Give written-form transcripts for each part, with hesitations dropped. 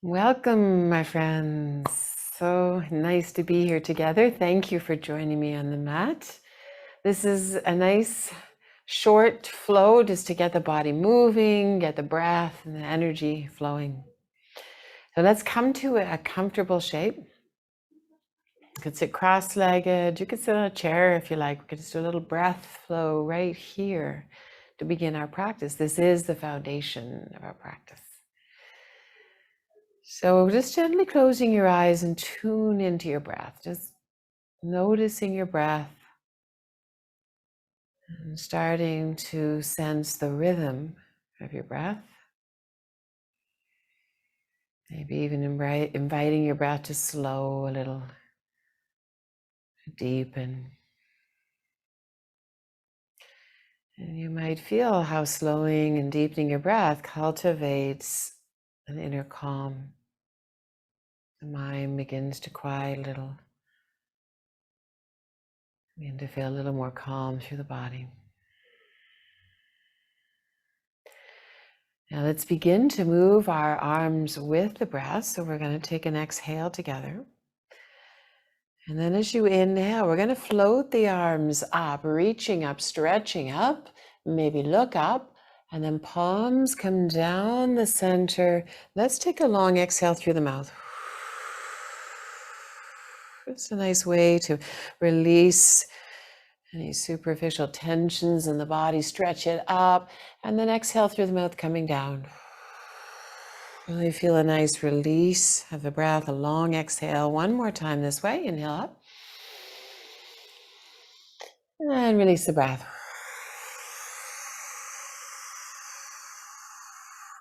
Welcome, my friends. So nice to be here together. Thank you for joining me on the mat. This is a nice short flow just to get the body moving, get the breath and the energy flowing. So let's come to a comfortable shape. You could sit cross-legged. You could sit on a chair if you like. We could just do a little breath flow right here to begin our practice. This is the foundation of our practice. So just gently closing your eyes and tune into your breath. Just noticing your breath and starting to sense the rhythm of your breath. Maybe even inviting your breath to slow a little, deepen. And you might feel how slowing and deepening your breath cultivates an inner calm. The mind begins to quiet a little. Begin to feel a little more calm through the body. Now let's begin to move our arms with the breath. So we're going to take an exhale together. And then as you inhale, we're going to float the arms up, reaching up, stretching up, maybe look up, and then palms come down the center. Let's take a long exhale through the mouth. It's a nice way to release any superficial tensions in the body, stretch it up, and then exhale through the mouth, coming down. Really feel a nice release of the breath, a long exhale. One more time this way, inhale up. And release the breath.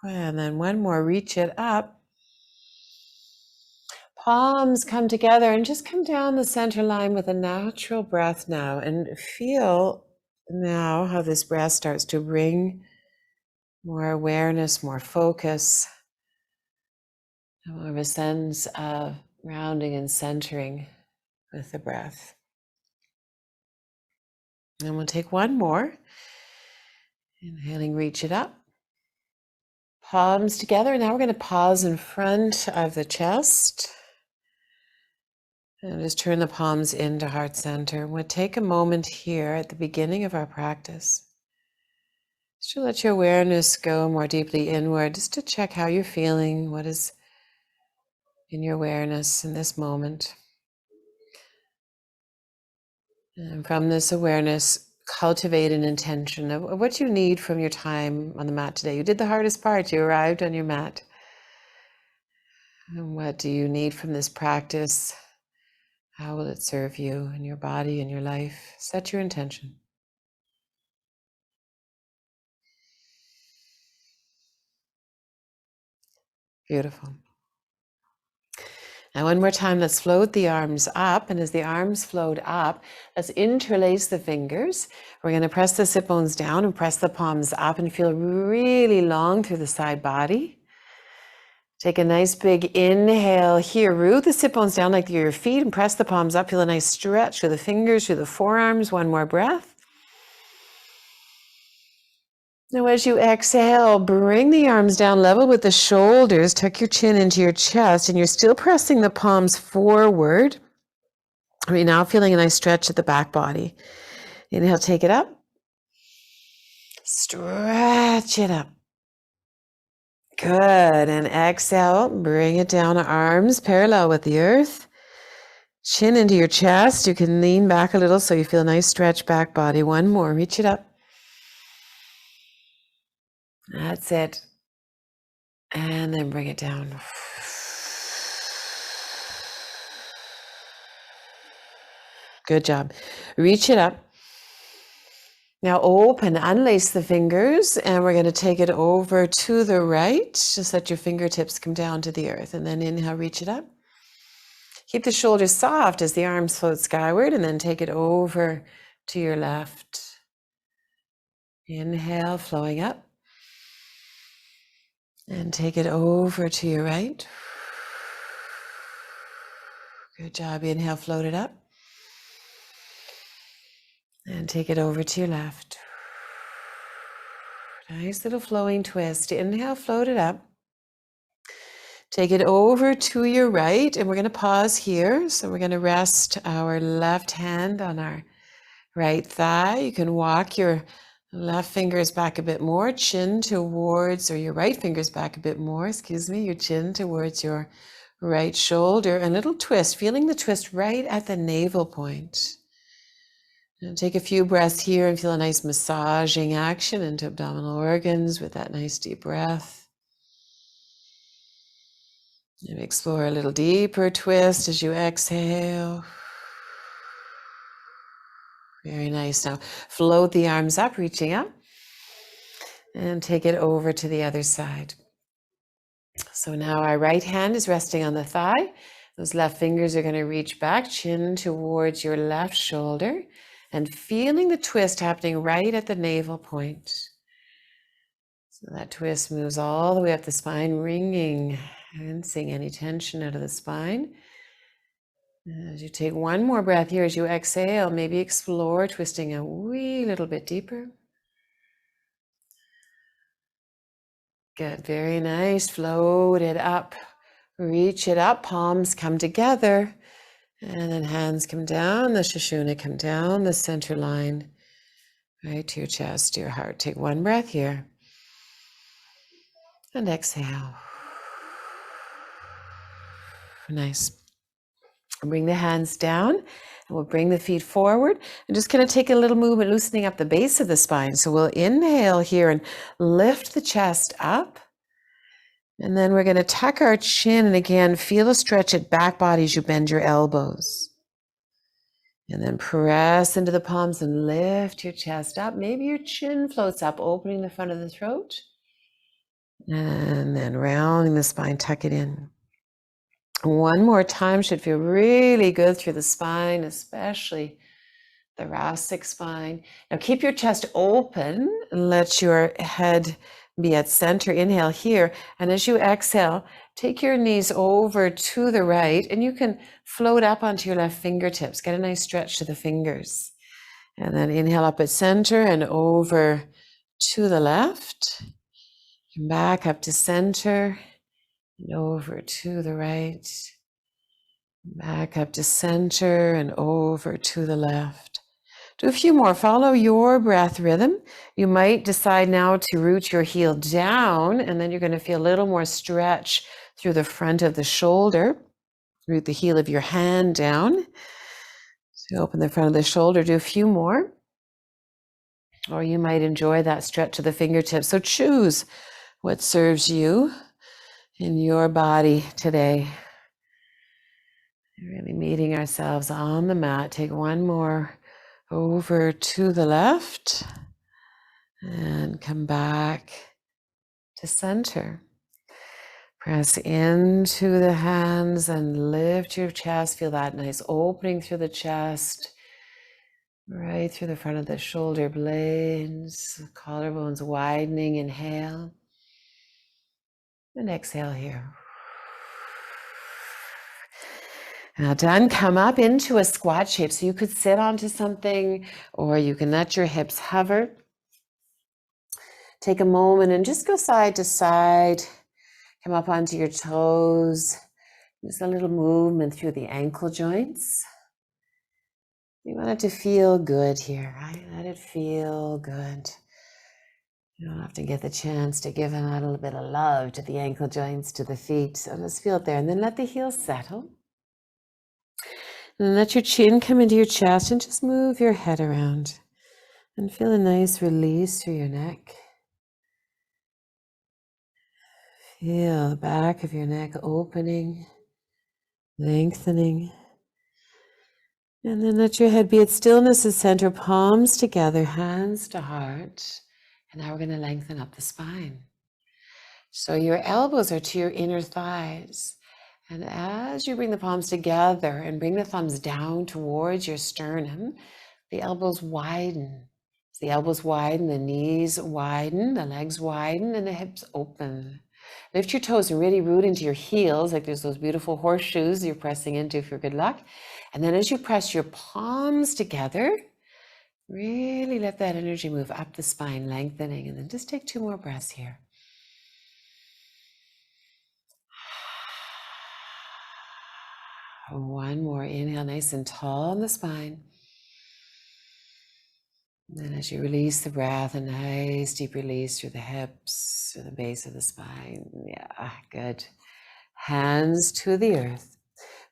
And then one more, reach it up. Palms come together and just come down the center line with a natural breath now. And feel now how this breath starts to bring more awareness, more focus, more of a sense of grounding and centering with the breath. And we'll take one more. Inhaling, reach it up. Palms together. Now we're going to pause in front of the chest. And just turn the palms into heart center. We'll take a moment here at the beginning of our practice just to let your awareness go more deeply inward, just to check how you're feeling, what is in your awareness in this moment. And from this awareness, cultivate an intention of what you need from your time on the mat today. You did the hardest part. You arrived on your mat. And what do you need from this practice? How will it serve you in your body and your life? Set your intention. Beautiful. Now, one more time, let's float the arms up. And as the arms float up, let's interlace the fingers. We're going to press the sit bones down and press the palms up and feel really long through the side body. Take a nice big inhale here. Root the sit bones down like your feet and press the palms up. Feel a nice stretch through the fingers, through the forearms. One more breath. Now, as you exhale, bring the arms down level with the shoulders. Tuck your chin into your chest, and you're still pressing the palms forward. Right now, feeling a nice stretch at the back body. Inhale, take it up. Stretch it up. Good. And exhale, bring it down, arms parallel with the earth. Chin into your chest. You can lean back a little so you feel a nice stretch back body. One more. Reach it up. That's it. And then bring it down. Good job. Reach it up. Now open, unlace the fingers, and we're going to take it over to the right. Just let your fingertips come down to the earth. And then inhale, reach it up. Keep the shoulders soft as the arms float skyward, and then take it over to your left. Inhale, flowing up. And take it over to your right. Good job. Inhale, float it up. And take it over to your left. Nice little flowing twist. Inhale, float it up. Take it over to your right, and we're going to pause here. So we're going to rest our left hand on our right thigh. You can walk your left fingers back a bit more, chin towards, or your right fingers back a bit more, excuse me, your chin towards your right shoulder. A little twist, feeling the twist right at the navel point. And take a few breaths here and feel a nice massaging action into abdominal organs with that nice deep breath. And explore a little deeper twist as you exhale. Very nice. Now float the arms up, reaching up, and take it over to the other side. So now our right hand is resting on the thigh. Those left fingers are going to reach back, chin towards your left shoulder, and feeling the twist happening right at the navel point. So that twist moves all the way up the spine, ringing, rinsing any tension out of the spine. As you take one more breath here, as you exhale, maybe explore twisting a wee little bit deeper. Good, very nice. Float it up, reach it up, palms come together, and then hands come down, the Sushumna come down, the center line, right to your chest, to your heart. Take one breath here, and exhale. Nice. Bring the hands down, and we'll bring the feet forward. I'm just going to take a little movement, loosening up the base of the spine. So we'll inhale here and lift the chest up. And then we're going to tuck our chin, and again, feel a stretch at back body as you bend your elbows. And then press into the palms and lift your chest up. Maybe your chin floats up, opening the front of the throat. And then rounding the spine, tuck it in. One more time, should feel really good through the spine, especially thoracic spine. Now keep your chest open and let your head be at center. Inhale here. And as you exhale, take your knees over to the right, and you can float up onto your left fingertips. Get a nice stretch to the fingers. And then inhale up at center and over to the left. And back up to center and over to the right. Back up to center and over to the left. Do a few more. Follow your breath rhythm. You might decide now to root your heel down, and then you're going to feel a little more stretch through the front of the shoulder. Root the heel of your hand down. So open the front of the shoulder. Do a few more. Or you might enjoy that stretch of the fingertips. So choose what serves you in your body today. Really meeting ourselves on the mat. Take one more over to the left and come back to center. Press into the hands and lift your chest. Feel that nice opening through the chest, right through the front of the shoulder blades, collarbones widening. Inhale and exhale here. Now done, come up into a squat shape. So you could sit onto something, or you can let your hips hover. Take a moment and just go side to side. Come up onto your toes. Just a little movement through the ankle joints. You want it to feel good here, right? Let it feel good. You don't often get the chance to give a little bit of love to the ankle joints, to the feet. So just feel it there. And then let the heels settle. And let your chin come into your chest and just move your head around. And feel a nice release through your neck. Feel the back of your neck opening, lengthening. And then let your head be at stillness at center, palms together, hands to heart. And now we're going to lengthen up the spine. So your elbows are to your inner thighs. And as you bring the palms together and bring the thumbs down towards your sternum, the elbows widen. As the elbows widen, the knees widen, the legs widen, and the hips open. Lift your toes and really root into your heels, like there's those beautiful horseshoes you're pressing into for good luck. And then as you press your palms together, really let that energy move up the spine, lengthening. And then just take 2 more breaths here. One more inhale, nice and tall on the spine. And then as you release the breath, a nice deep release through the hips, through the base of the spine. Yeah, good. Hands to the earth.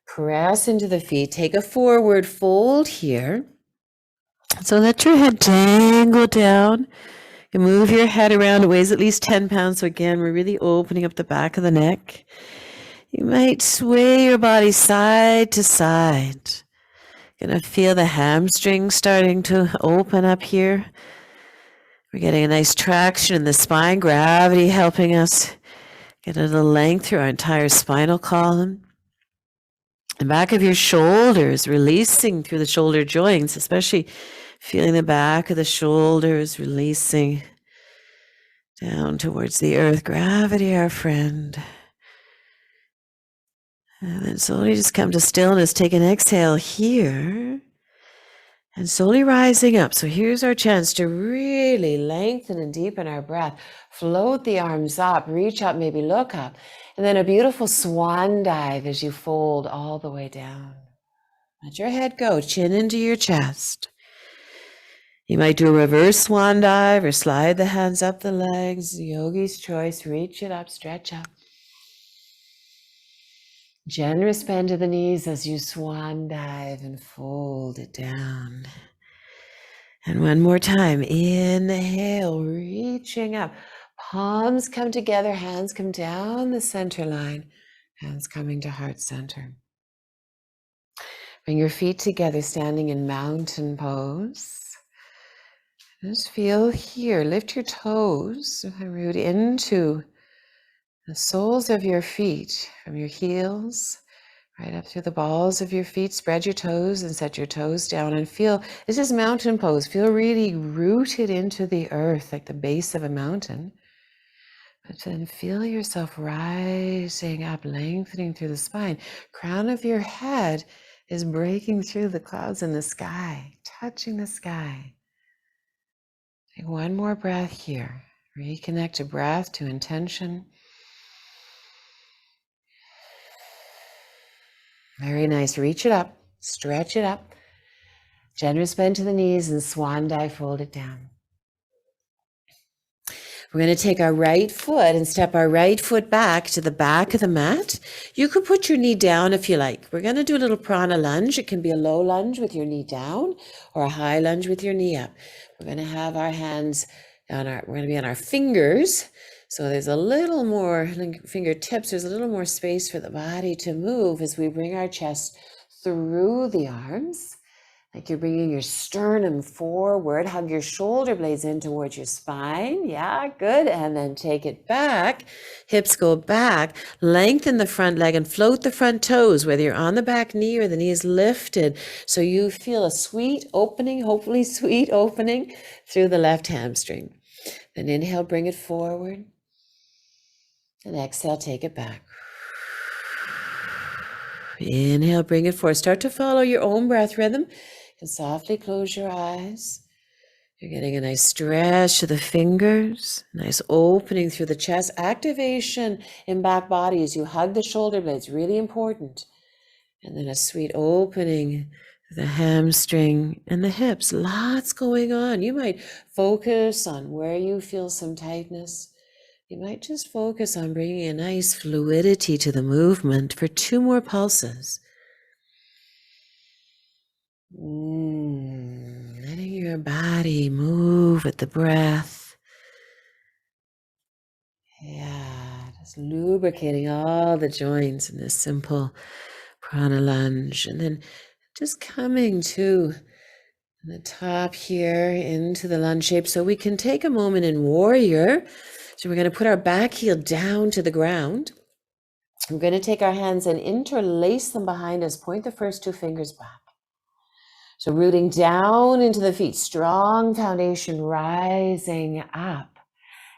Press into the feet. Take a forward fold here. So let your head dangle down. You move your head around. It weighs at least 10 pounds. So again, we're really opening up the back of the neck. You might sway your body side to side. Gonna feel the hamstrings starting to open up here. We're getting a nice traction in the spine, gravity helping us get a little length through our entire spinal column. The back of your shoulders, releasing through the shoulder joints, especially feeling the back of the shoulders releasing down towards the earth. Gravity, our friend. And then slowly just come to stillness. Take an exhale here. And slowly rising up. So here's our chance to really lengthen and deepen our breath. Float the arms up, reach up, maybe look up. And then a beautiful swan dive as you fold all the way down. Let your head go, chin into your chest. You might do a reverse swan dive or slide the hands up the legs. Yogi's choice, reach it up, stretch up. Generous bend to the knees as you swan dive and fold it down. And one more time, inhale, reaching up. Palms come together, hands come down the center line, hands coming to heart center. Bring your feet together, standing in mountain pose. Just feel here, lift your toes, root into the soles of your feet, from your heels, right up through the balls of your feet. Spread your toes and set your toes down and feel, this is mountain pose. Feel really rooted into the earth, like the base of a mountain. But then feel yourself rising up, lengthening through the spine. Crown of your head is breaking through the clouds in the sky, touching the sky. Take one more breath here. Reconnect to breath, to intention. Very nice. Reach it up, stretch it up. Generous bend to the knees and swan dive, fold it down. We're going to take our right foot and step our right foot back to the back of the mat. You could put your knee down if you like. We're going to do a little prana lunge. It can be a low lunge with your knee down or a high lunge with your knee up. We're going to have our hands on we're going to be on our fingers. So there's a little more fingertips. There's a little more space for the body to move as we bring our chest through the arms. Like you're bringing your sternum forward, hug your shoulder blades in towards your spine. Yeah, good. And then take it back. Hips go back. Lengthen the front leg and float the front toes, whether you're on the back knee or the knee is lifted. So you feel a sweet opening, hopefully sweet opening through the left hamstring. Then inhale, bring it forward. And exhale, take it back. Inhale, bring it forward. Start to follow your own breath rhythm. And softly close your eyes. You're getting a nice stretch to the fingers, nice opening through the chest, activation in back body as you hug the shoulder blades, really important. And then a sweet opening to the hamstring and the hips, lots going on. You might focus on where you feel some tightness. You might just focus on bringing a nice fluidity to the movement for 2 more pulses. Letting your body move with the breath. Yeah, just lubricating all the joints in this simple prana lunge. And then just coming to the top here into the lunge shape. So we can take a moment in warrior. So we're going to put our back heel down to the ground. We're going to take our hands and interlace them behind us. Point the first 2 fingers back. So rooting down into the feet, strong foundation rising up.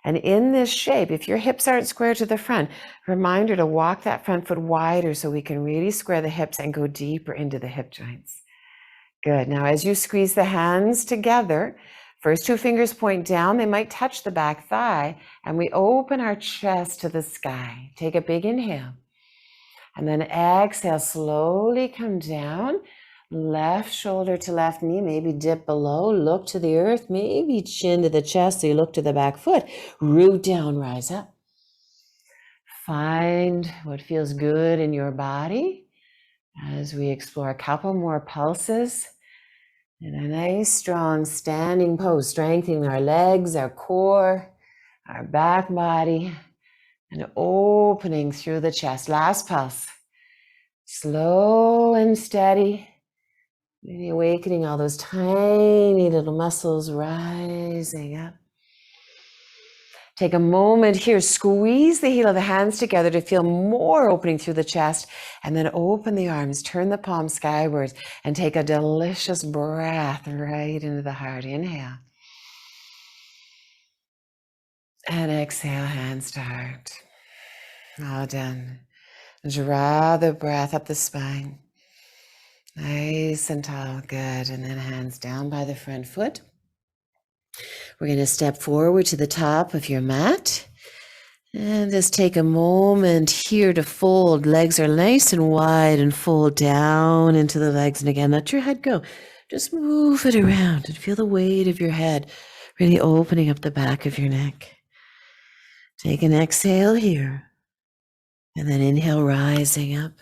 And in this shape, if your hips aren't square to the front, reminder to walk that front foot wider so we can really square the hips and go deeper into the hip joints. Good. Now, as you squeeze the hands together, first 2 fingers point down, they might touch the back thigh, and we open our chest to the sky. Take a big inhale. And then exhale, slowly come down. Left shoulder to left knee, maybe dip below, look to the earth, maybe chin to the chest, so you look to the back foot. Root down, rise up. Find what feels good in your body as we explore a couple more pulses in a nice, strong standing pose, strengthening our legs, our core, our back body, and opening through the chest. Last pulse. Slow and steady. Really awakening all those tiny little muscles rising up. Take a moment here, squeeze the heel of the hands together to feel more opening through the chest, and then open the arms, turn the palms skywards, and take a delicious breath right into the heart. Inhale. And exhale, hands to heart. All done. Draw the breath up the spine. Nice and tall, good. And then hands down by the front foot. We're going to step forward to the top of your mat. And just take a moment here to fold. Legs are nice and wide and fold down into the legs. And again, let your head go. Just move it around and feel the weight of your head really opening up the back of your neck. Take an exhale here. And then inhale, rising up.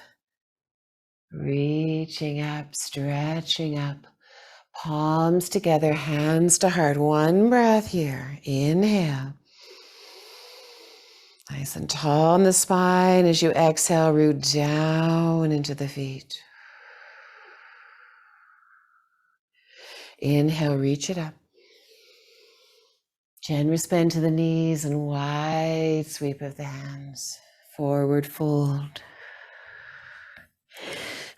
Reaching up, stretching up. Palms together, hands to heart. One breath here. Inhale. Nice and tall in the spine. As you exhale, root down into the feet. Inhale, reach it up. Generous bend to the knees and wide sweep of the hands. Forward fold.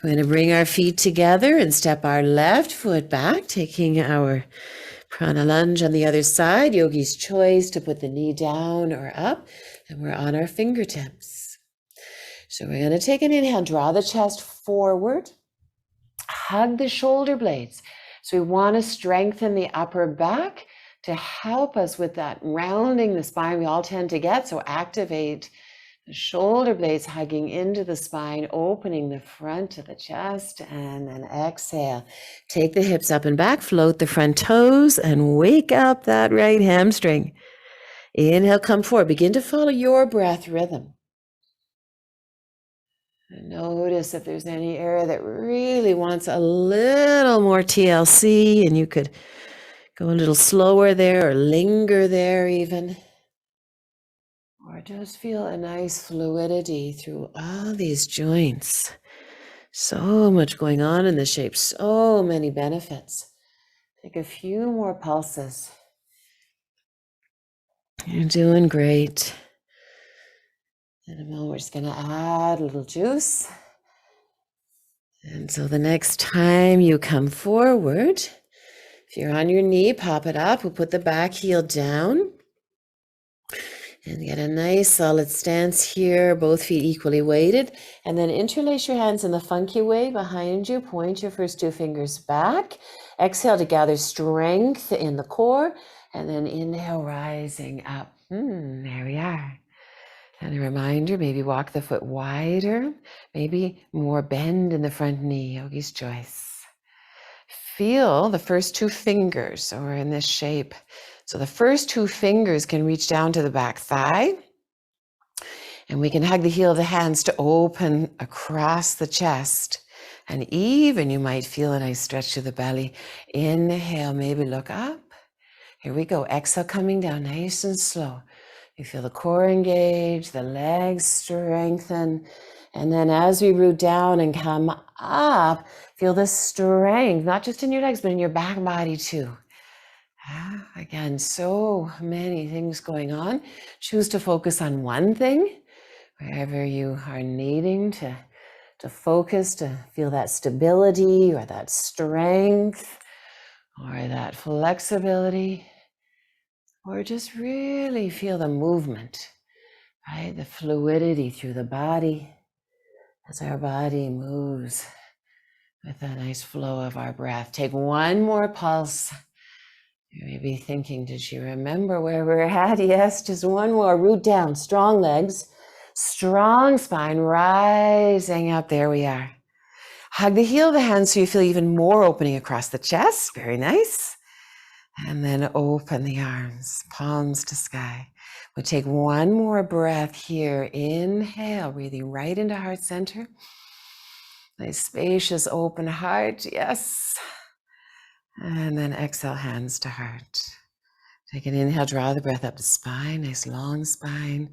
We're going to bring our feet together and step our left foot back, taking our Prana Lunge on the other side. Yogi's choice to put the knee down or up, and we're on our fingertips. So we're going to take an inhale, draw the chest forward, hug the shoulder blades. So we want to strengthen the upper back to help us with that rounding the spine we all tend to get. So activate the shoulder blades, hugging into the spine, opening the front of the chest, and then exhale. Take the hips up and back, float the front toes, and wake up that right hamstring. Inhale, come forward. Begin to follow your breath rhythm. And notice if there's any area that really wants a little more TLC, and you could go a little slower there or linger there even. Or just feel a nice fluidity through all these joints. So much going on in the shape, so many benefits. Take a few more pulses. You're doing great. In a moment, we're just going to add a little juice. And so the next time you come forward, if you're on your knee, pop it up. We'll put the back heel down. And get a nice solid stance here, both feet equally weighted. And then interlace your hands in the funky way behind you. Point your first two fingers back. Exhale to gather strength in the core. And then inhale, rising up. There we are. And a reminder, maybe walk the foot wider. Maybe more bend in the front knee, Yogi's choice. Feel the first two fingers, or in this shape. So the first two fingers can reach down to the back thigh, and we can hug the heel of the hands to open across the chest. And even you might feel a nice stretch to the belly. Inhale, maybe look up. Here we go. Exhale, coming down nice and slow. You feel the core engage, the legs strengthen. And then as we root down and come up, feel the strength, not just in your legs, but in your back body too. Again, so many things going on. Choose to focus on one thing, wherever you are needing to focus, to feel that stability or that strength or that flexibility, or just really feel the movement, right? The fluidity through the body as our body moves with a nice flow of our breath. Take one more pulse. You may be thinking, did you remember where we're at? Yes, just one more. Root down, strong legs. Strong spine rising up. There we are. Hug the heel of the hands so you feel even more opening across the chest. Very nice. And then open the arms, palms to sky. We'll take one more breath here. Inhale, breathing right into heart center. Nice spacious open heart. Yes. And then exhale, hands to heart. Take an inhale, draw the breath up the spine. Nice long spine.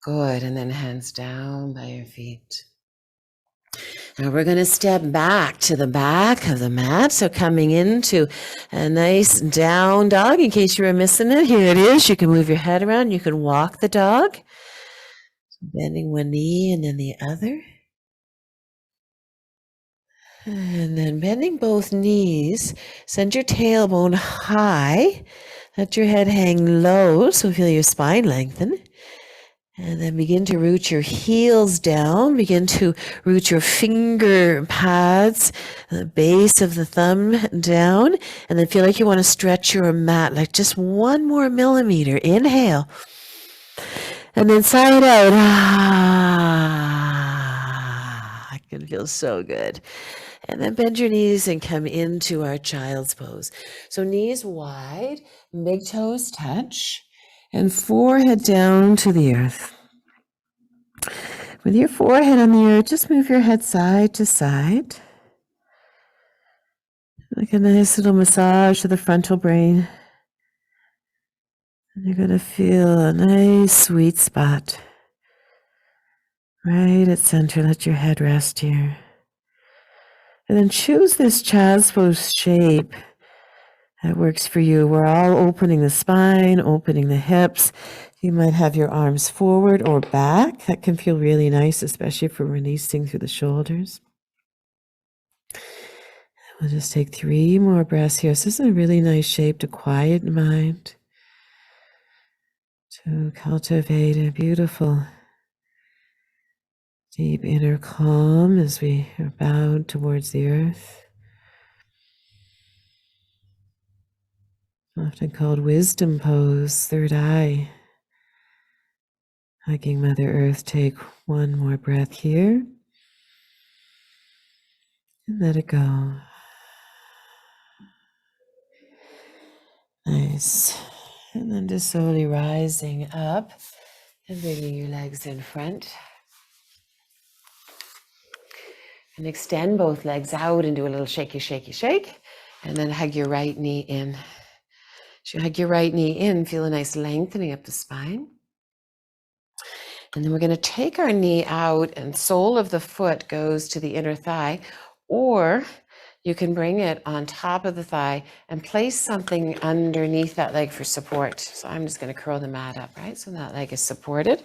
Good. And then hands down by your feet. Now we're going to step back to the back of the mat. So coming into a nice down dog. In case you were missing it, here it is. You can move your head around. You can walk the dog. Bending one knee and then the other. And then bending both knees. Send your tailbone high. Let your head hang low. So feel your spine lengthen. And then begin to root your heels down. Begin to root your finger pads, the base of the thumb down. And then feel like you want to stretch your mat like just 1 more millimeter. Inhale. And then sigh it out. I can feel so good. And then bend your knees and come into our child's pose. So knees wide, big toes touch, and forehead down to the earth. With your forehead on the earth, just move your head side to side. Like a nice little massage to the frontal brain. And you're going to feel a nice sweet spot right at center. Let your head rest here. And then choose this child's pose shape that works for you. We're all opening the spine, opening the hips. You might have your arms forward or back. That can feel really nice, especially for releasing through the shoulders. We'll just take 3 more breaths here. So this is a really nice shape to quiet the mind, to cultivate a beautiful, deep inner calm as we are bowed towards the earth. Often called wisdom pose, third eye. Hugging Mother Earth, take 1 more breath here. And let it go. Nice. And then just slowly rising up and bringing your legs in front. And extend both legs out and do a little shaky, shaky, shake. And then hug your right knee in. As you hug your right knee in, feel a nice lengthening up the spine. And then we're going to take our knee out and sole of the foot goes to the inner thigh, or you can bring it on top of the thigh and place something underneath that leg for support. So I'm just going to curl the mat up, right? So that leg is supported.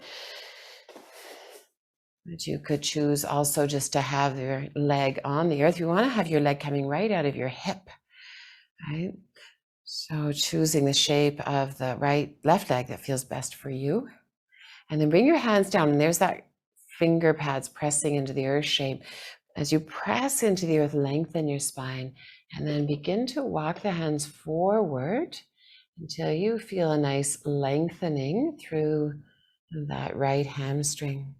But you could choose also just to have your leg on the earth. You want to have your leg coming right out of your hip, right? So choosing the shape of the left leg that feels best for you. And then bring your hands down, and there's that finger pads pressing into the earth shape. As you press into the earth, lengthen your spine, and then begin to walk the hands forward until you feel a nice lengthening through that right hamstring.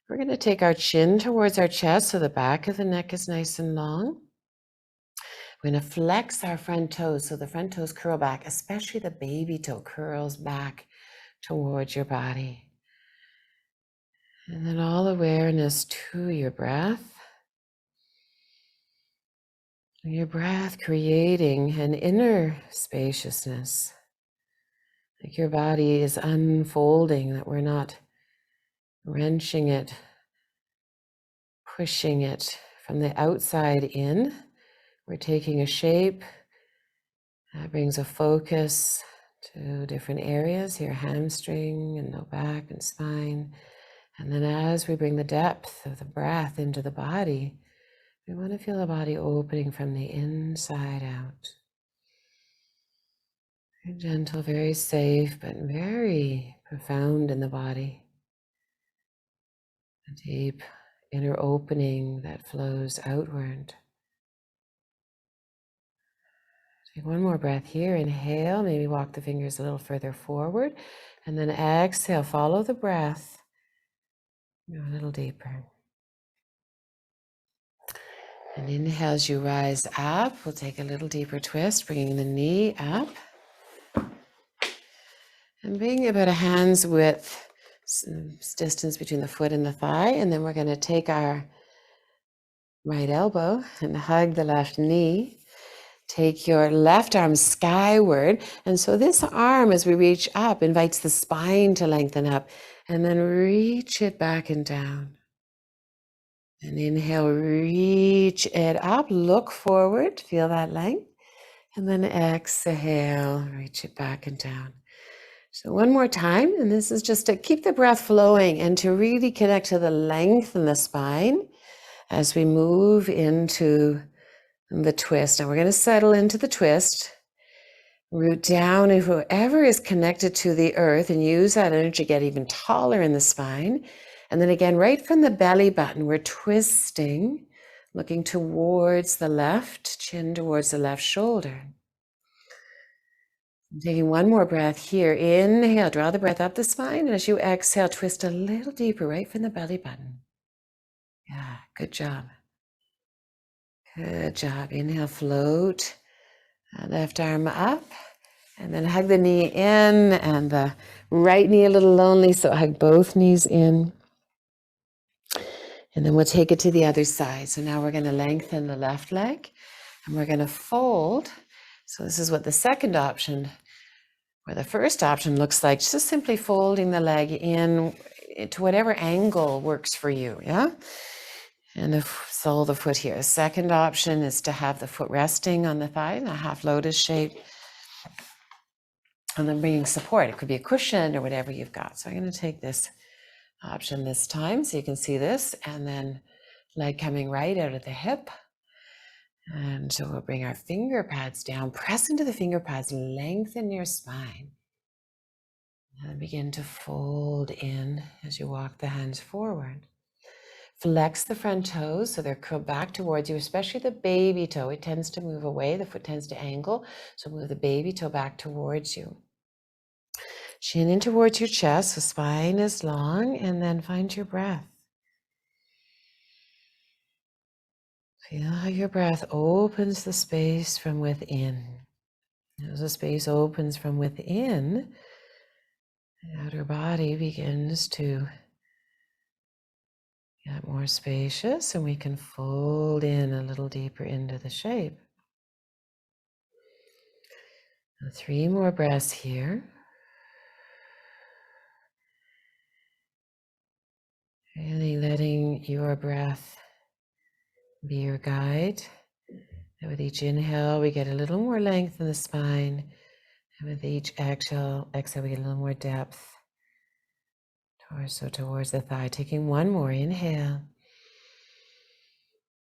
We're going to take our chin towards our chest so the back of the neck is nice and long. We're going to flex our front toes so the front toes curl back, especially the baby toe curls back towards your body. And then all awareness to your breath. Your breath creating an inner spaciousness. Like your body is unfolding, that we're not wrenching it, pushing it from the outside in. We're taking a shape that brings a focus to different areas, your hamstring and low back and spine. And then as we bring the depth of the breath into the body, we want to feel the body opening from the inside out. Very gentle, very safe, but very profound in the body. A deep inner opening that flows outward. Take 1 more breath here. Inhale, maybe walk the fingers a little further forward. And then exhale, follow the breath. Go a little deeper. And inhale as you rise up. We'll take a little deeper twist, bringing the knee up. And being about a hand's width distance between the foot and the thigh. And then we're going to take our right elbow and hug the left knee. Take your left arm skyward. And so this arm, as we reach up, invites the spine to lengthen up. And then reach it back and down. And inhale, reach it up, look forward, feel that length. And then exhale, reach it back and down. So one more time, and this is just to keep the breath flowing and to really connect to the length in the spine as we move into the twist. Now we're going to settle into the twist. Root down and whoever is connected to the earth and use that energy to get even taller in the spine. And then again, right from the belly button, we're twisting, looking towards the left, chin towards the left shoulder. Taking one more breath here. Inhale, draw the breath up the spine. And as you exhale, twist a little deeper right from the belly button. Yeah, good job. Good job. Inhale, float. Left arm up. And then hug the knee in and the right knee a little lonely, so hug both knees in. And then we'll take it to the other side. So now we're going to lengthen the left leg and we're going to fold. So this is what the second option, or the first option looks like, just simply folding the leg in to whatever angle works for you, yeah? And the sole of the foot here. The second option is to have the foot resting on the thigh in a half lotus shape. And then bringing support. It could be a cushion or whatever you've got. So I'm going to take this option this time so you can see this. And then leg coming right out of the hip. And so we'll bring our finger pads down. Press into the finger pads. Lengthen your spine. And then begin to fold in as you walk the hands forward. Flex the front toes so they're curled back towards you, especially the baby toe. It tends to move away. The foot tends to angle. So move the baby toe back towards you. Chin in towards your chest, so spine is long, and then find your breath. Feel how your breath opens the space from within. As the space opens from within, the outer body begins to get more spacious, and we can fold in a little deeper into the shape. Now, 3 more breaths here. Really letting your breath be your guide. And with each inhale, we get a little more length in the spine. And with each exhale, we get a little more depth. Torso towards the thigh. Taking one more inhale.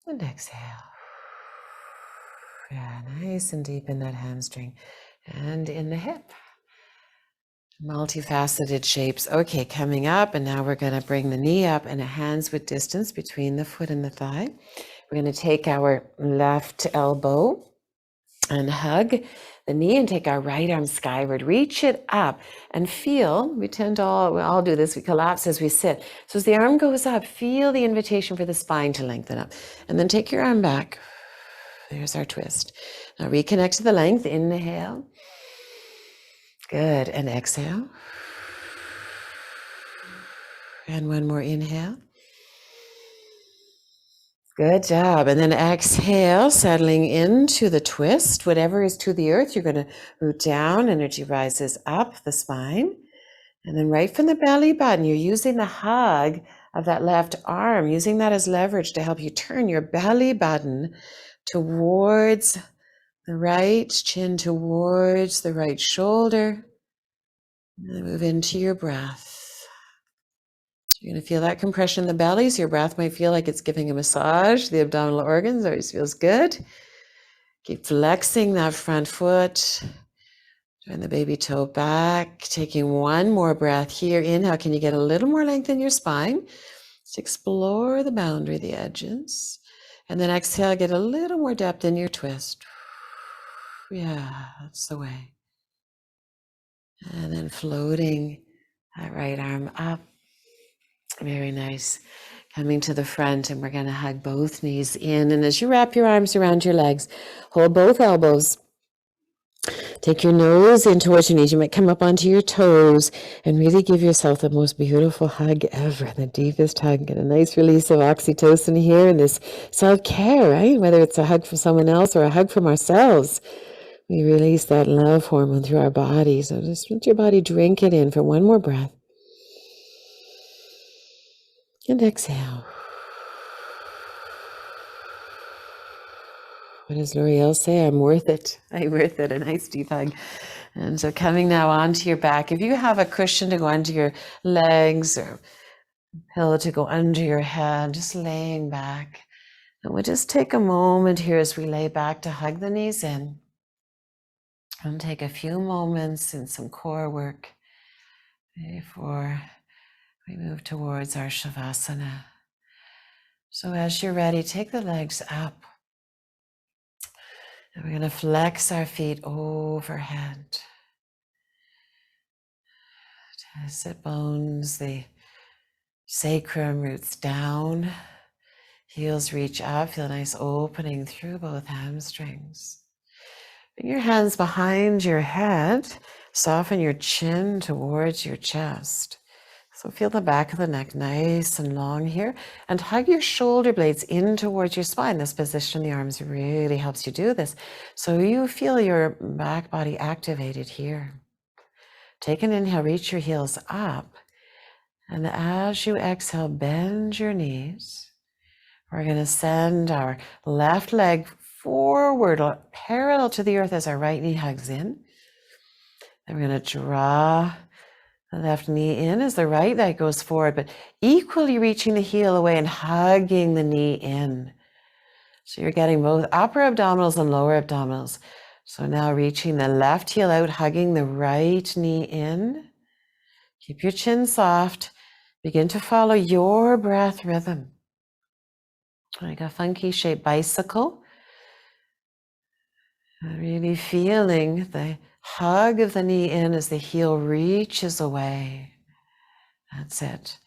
And exhale. Yeah, nice and deep in that hamstring. And in the hip. Multifaceted shapes. Okay, coming up, and now we're going to bring the knee up and hands with distance between the foot and the thigh. We're going to take our left elbow and hug the knee and take our right arm skyward. Reach it up and feel, we all do this, we collapse as we sit. So as the arm goes up, feel the invitation for the spine to lengthen up. And then take your arm back. There's our twist. Now reconnect to the length. Inhale. Good. And exhale. And one more inhale. Good job. And then exhale, settling into the twist. Whatever is to the earth, you're going to root down. Energy rises up the spine. And then right from the belly button, you're using the hug of that left arm, using that as leverage to help you turn your belly button towards the right, chin towards the right shoulder. And then move into your breath. You're going to feel that compression in the belly, so your breath might feel like it's giving a massage. The abdominal organs always feels good. Keep flexing that front foot. Turn the baby toe back. Taking one more breath here. Inhale. Can you get a little more length in your spine? Just explore the boundary, the edges. And then exhale, get a little more depth in your twist. Yeah, that's the way. And then floating that right arm up. Very nice. Coming to the front, and we're going to hug both knees in. And as you wrap your arms around your legs, hold both elbows. Take your nose in towards your knees. You might come up onto your toes and really give yourself the most beautiful hug ever, the deepest hug. Get a nice release of oxytocin here and this self-care, right? Whether it's a hug from someone else or a hug from ourselves, we release that love hormone through our body. So just let your body drink it in for one more breath. And exhale. What does L'Oreal say? I'm worth it. I'm worth it. A nice deep hug. And so coming now onto your back. If you have a cushion to go under your legs or pillow to go under your head, just laying back. And we'll just take a moment here as we lay back to hug the knees in. And take a few moments in some core work before we move towards our Shavasana. So as you're ready, take the legs up. And we're going to flex our feet overhead. Sit bones, the sacrum roots down. Heels reach up. Feel a nice opening through both hamstrings. Bring your hands behind your head. Soften your chin towards your chest. So feel the back of the neck nice and long here, and hug your shoulder blades in towards your spine. This position in the arms really helps you do this. So you feel your back body activated here. Take an inhale, reach your heels up. And as you exhale, bend your knees. We're going to send our left leg forward, parallel to the earth as our right knee hugs in. Then we're going to draw the left knee in as the right leg goes forward, but equally reaching the heel away and hugging the knee in. So you're getting both upper abdominals and lower abdominals. So now reaching the left heel out, hugging the right knee in. Keep your chin soft. Begin to follow your breath rhythm. Like a funky shaped bicycle. And really feeling the hug of the knee in as the heel reaches away. That's it.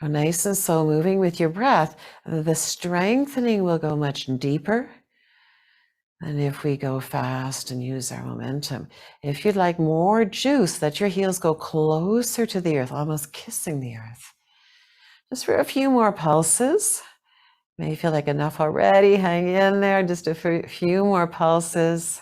Go nice and slow, moving with your breath. The strengthening will go much deeper than if we go fast and use our momentum. If you'd like more juice, let your heels go closer to the earth, almost kissing the earth. Just for a few more pulses. May feel like enough already. Hang in there, just a few more pulses.